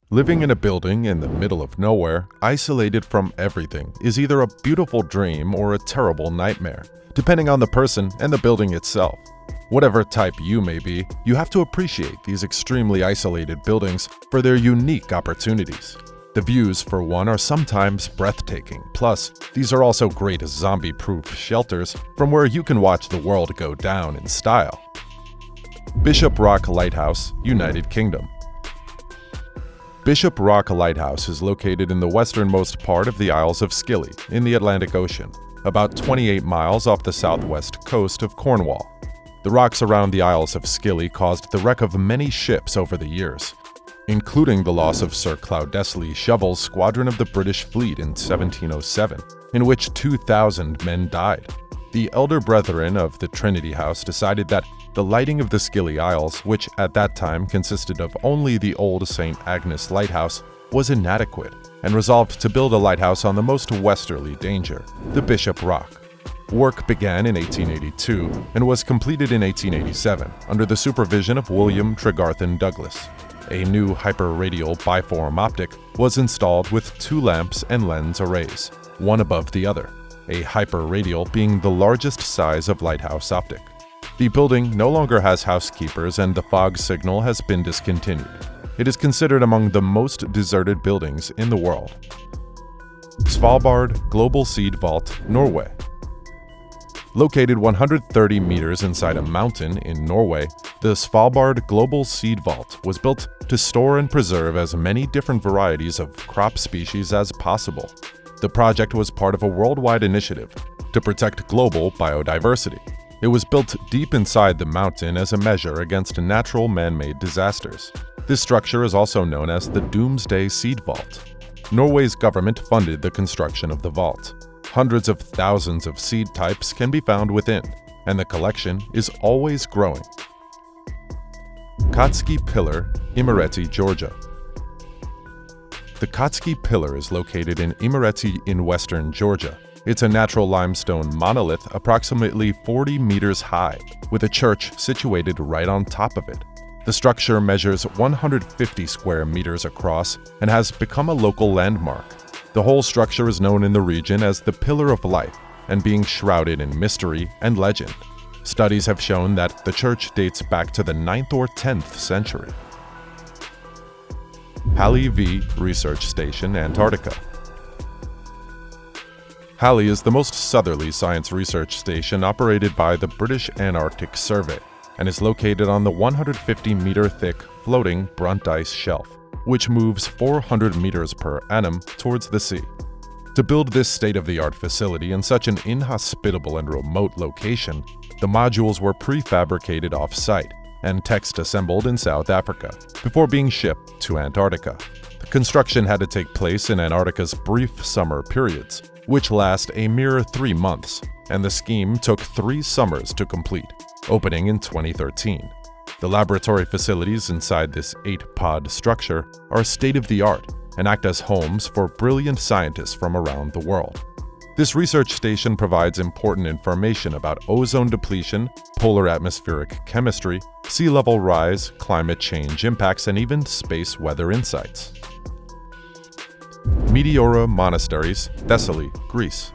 Living in a building in the middle of nowhere, isolated from everything, is either a beautiful dream or a terrible nightmare, depending on the person and the building itself. Whatever type you may be, you have to appreciate these extremely isolated buildings for their unique opportunities. The views, for one, are sometimes breathtaking. Plus, these are also great zombie-proof shelters from where you can watch the world go down in style. Bishop Rock Lighthouse, United Kingdom. Bishop Rock Lighthouse is located in the westernmost part of the Isles of Scilly in the Atlantic Ocean, about 28 miles off the southwest coast of Cornwall. The rocks around the Isles of Scilly caused the wreck of many ships over the years, including the loss of Sir Cloudesley Shovel's squadron of the British fleet in 1707, in which 2,000 men died. The elder brethren of the Trinity House decided that the lighting of the Scilly Isles, which at that time consisted of only the old St. Agnes Lighthouse, was inadequate, and resolved to build a lighthouse on the most westerly danger, the Bishop Rock. Work began in 1882 and was completed in 1887 under the supervision of William Tregarthen Douglas. A new hyperradial biform optic was installed with 2 lamps and lens arrays, one above the other, a hyperradial being the largest size of lighthouse optic. The building no longer has housekeepers and the fog signal has been discontinued. It is considered among the most deserted buildings in the world. Svalbard Global Seed Vault, Norway. Located 130 meters inside a mountain in Norway, the Svalbard Global Seed Vault was built to store and preserve as many different varieties of crop species as possible. The project was part of a worldwide initiative to protect global biodiversity. It was built deep inside the mountain as a measure against natural man-made disasters. This structure is also known as the Doomsday Seed Vault. Norway's government funded the construction of the vault. Hundreds of thousands of seed types can be found within, and the collection is always growing. Kotzky Pillar, Imereti, Georgia. The Kotzky Pillar is located in Imereti in western Georgia. It's a natural limestone monolith approximately 40 meters high, with a church situated right on top of it. The structure measures 150 square meters across and has become a local landmark. The whole structure is known in the region as the Pillar of Life and being shrouded in mystery and legend. Studies have shown that the church dates back to the 9th or 10th century. Halley V Research Station, Antarctica. Halley is the most southerly science research station operated by the British Antarctic Survey and is located on the 150-meter-thick floating Brunt ice shelf, which moves 400 meters per annum towards the sea. To build this state-of-the-art facility in such an inhospitable and remote location, the modules were prefabricated off-site and text-assembled in South Africa before being shipped to Antarctica. The construction had to take place in Antarctica's brief summer periods, which last a mere 3 months, and the scheme took 3 summers to complete, opening in 2013. The laboratory facilities inside this 8-pod structure are state-of-the-art and act as homes for brilliant scientists from around the world. This research station provides important information about ozone depletion, polar atmospheric chemistry, sea level rise, climate change impacts, and even space weather insights. Meteora Monasteries, Thessaly, Greece.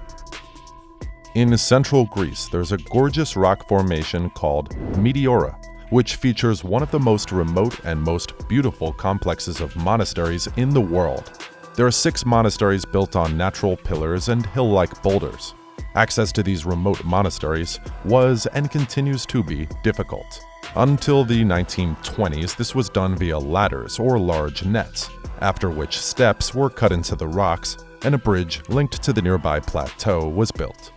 In central Greece, there's a gorgeous rock formation called Meteora, which features one of the most remote and most beautiful complexes of monasteries in the world. There are 6 monasteries built on natural pillars and hill-like boulders. Access to these remote monasteries was and continues to be difficult. Until the 1920s, this was done via ladders or large nets, after which steps were cut into the rocks and a bridge linked to the nearby plateau was built.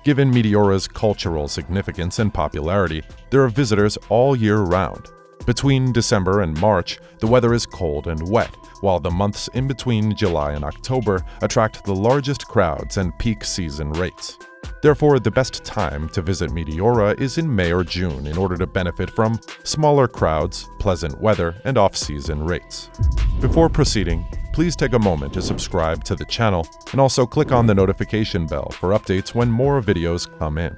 Given Meteora's cultural significance and popularity, there are visitors all year round. Between December and March, the weather is cold and wet, while the months in between July and October attract the largest crowds and peak season rates. Therefore, the best time to visit Meteora is in May or June in order to benefit from smaller crowds, pleasant weather, and off-season rates. Before proceeding, please take a moment to subscribe to the channel and also click on the notification bell for updates when more videos come in.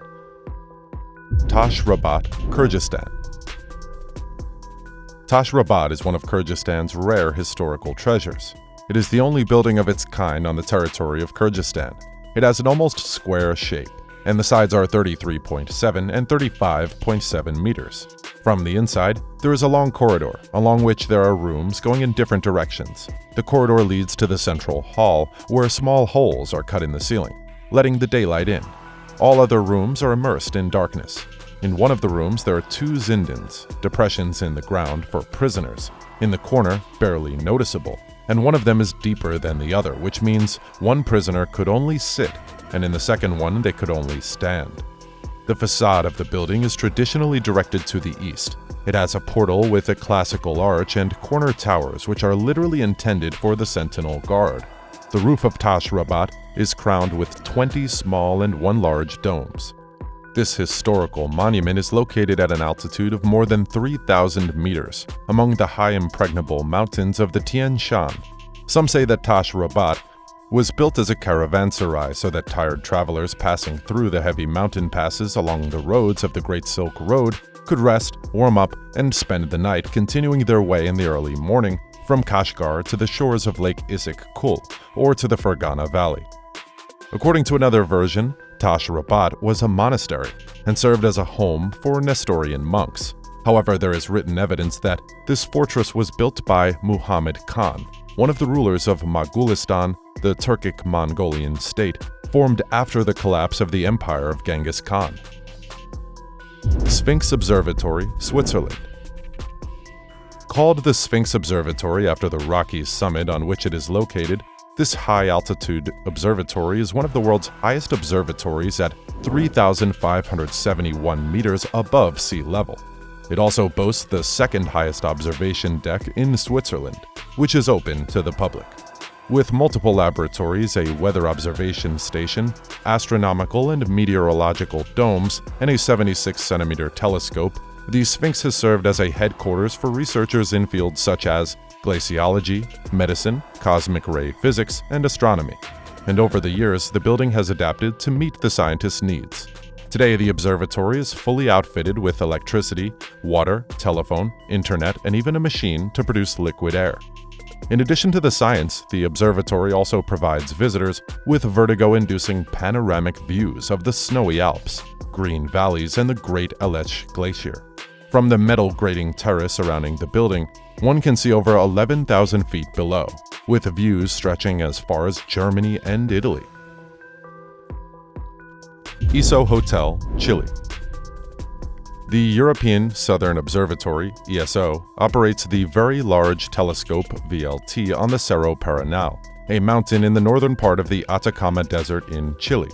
Tash Rabat, Kyrgyzstan. Tash Rabad is one of Kyrgyzstan's rare historical treasures. It is the only building of its kind on the territory of Kyrgyzstan. It has an almost square shape, and the sides are 33.7 and 35.7 meters. From the inside, there is a long corridor, along which there are rooms going in different directions. The corridor leads to the central hall, where small holes are cut in the ceiling, letting the daylight in. All other rooms are immersed in darkness. In one of the rooms, there are 2 zindans, depressions in the ground for prisoners, in the corner, barely noticeable, and one of them is deeper than the other, which means one prisoner could only sit, and in the second one they could only stand. The facade of the building is traditionally directed to the east. It has a portal with a classical arch and corner towers which are literally intended for the sentinel guard. The roof of Tash Rabad is crowned with 20 small and 1 large domes. This historical monument is located at an altitude of more than 3,000 meters, among the high impregnable mountains of the Tian Shan. Some say that Tash Rabad was built as a caravanserai so that tired travelers passing through the heavy mountain passes along the roads of the Great Silk Road could rest, warm up, and spend the night, continuing their way in the early morning from Kashgar to the shores of Lake Issyk Kul or to the Fergana Valley. According to another version, Tash Rabad was a monastery and served as a home for Nestorian monks. However, there is written evidence that this fortress was built by Muhammad Khan, one of the rulers of Mogulistan, the Turkic-Mongolian state, formed after the collapse of the empire of Genghis Khan. Sphinx Observatory, Switzerland. Called the Sphinx Observatory after the rocky summit on which it is located, this high-altitude observatory is one of the world's highest observatories at 3,571 meters above sea level. It also boasts the second highest observation deck in Switzerland, which is open to the public. With multiple laboratories, a weather observation station, astronomical and meteorological domes, and a 76-centimeter telescope, the Sphinx has served as a headquarters for researchers in fields such as glaciology, medicine, cosmic ray physics, and astronomy. And over the years, the building has adapted to meet the scientists' needs. Today, the observatory is fully outfitted with electricity, water, telephone, internet, and even a machine to produce liquid air. In addition to the science, the observatory also provides visitors with vertigo-inducing panoramic views of the snowy Alps, green valleys, and the Great Aletsch Glacier. From the metal grating terrace surrounding the building, one can see over 11,000 feet below, with views stretching as far as Germany and Italy. ESO Hotel, Chile. The European Southern Observatory, ESO, operates the Very Large Telescope, VLT, on the Cerro Paranal, a mountain in the northern part of the Atacama Desert in Chile.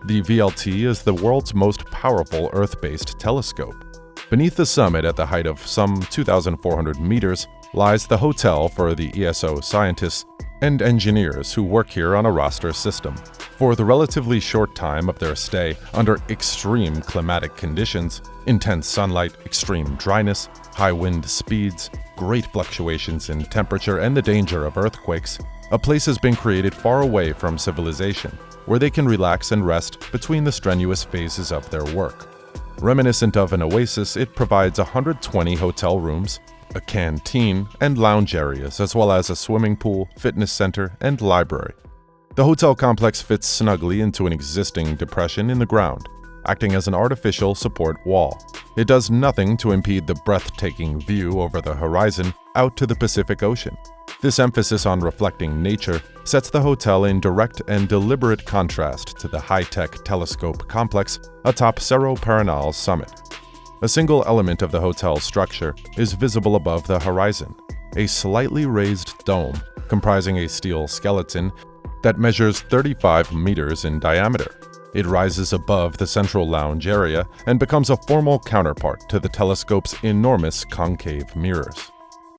The VLT is the world's most powerful Earth-based telescope. Beneath the summit, at the height of some 2,400 meters, lies the hotel for the ESO scientists and engineers who work here on a roster system. For the relatively short time of their stay under extreme climatic conditions, intense sunlight, extreme dryness, high wind speeds, great fluctuations in temperature, and the danger of earthquakes, a place has been created far away from civilization, where they can relax and rest between the strenuous phases of their work. Reminiscent of an oasis, it provides 120 hotel rooms, a canteen, and lounge areas, as well as a swimming pool, fitness center, and library. The hotel complex fits snugly into an existing depression in the ground, acting as an artificial support wall. It does nothing to impede the breathtaking view over the horizon out to the Pacific Ocean. This emphasis on reflecting nature sets the hotel in direct and deliberate contrast to the high-tech telescope complex atop Cerro Paranal's summit. A single element of the hotel's structure is visible above the horizon, a slightly raised dome comprising a steel skeleton that measures 35 meters in diameter. It rises above the central lounge area and becomes a formal counterpart to the telescope's enormous concave mirrors.